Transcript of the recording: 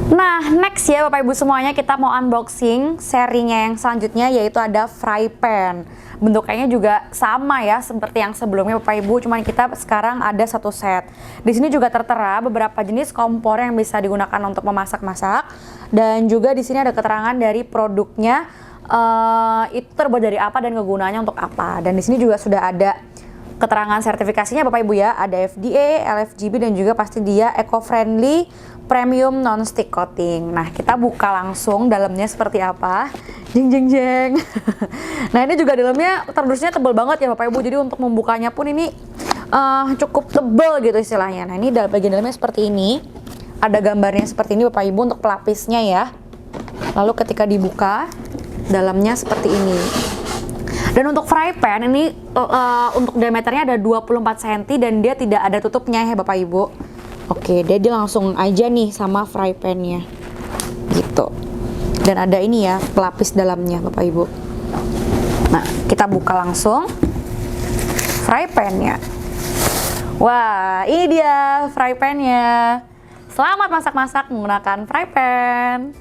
Nah, next ya Bapak Ibu semuanya, kita mau unboxing serinya yang selanjutnya, yaitu ada fry pan. Bentuknya juga sama ya seperti yang sebelumnya Bapak Ibu, cuman kita sekarang ada satu set. Di sini juga tertera beberapa jenis kompor yang bisa digunakan untuk memasak-masak, dan juga di sini ada keterangan dari produknya, itu terbuat dari apa dan kegunaannya untuk apa. Dan di sini juga sudah ada keterangan sertifikasinya Bapak Ibu ya, ada FDA, LFGB, dan juga pasti dia eco-friendly premium non-stick coating. Nah, kita buka langsung dalamnya seperti apa. Jeng jeng jeng. Nah, ini juga dalamnya kardusnya tebal banget ya Bapak Ibu, jadi untuk membukanya pun ini cukup tebal gitu istilahnya. Nah, ini bagian dalamnya seperti ini, ada gambarnya seperti ini Bapak Ibu untuk pelapisnya ya. Lalu ketika dibuka, dalamnya seperti ini. Dan untuk fry pan ini untuk diameternya ada 24 cm dan dia tidak ada tutupnya ya Bapak Ibu. Oke, dia langsung aja nih sama fry pan-nya. Gitu. Dan ada ini ya, pelapis dalamnya Bapak Ibu. Nah, kita buka langsung fry pan-nya. Wah, ini dia fry pan-nya. Selamat masak-masak menggunakan fry pan.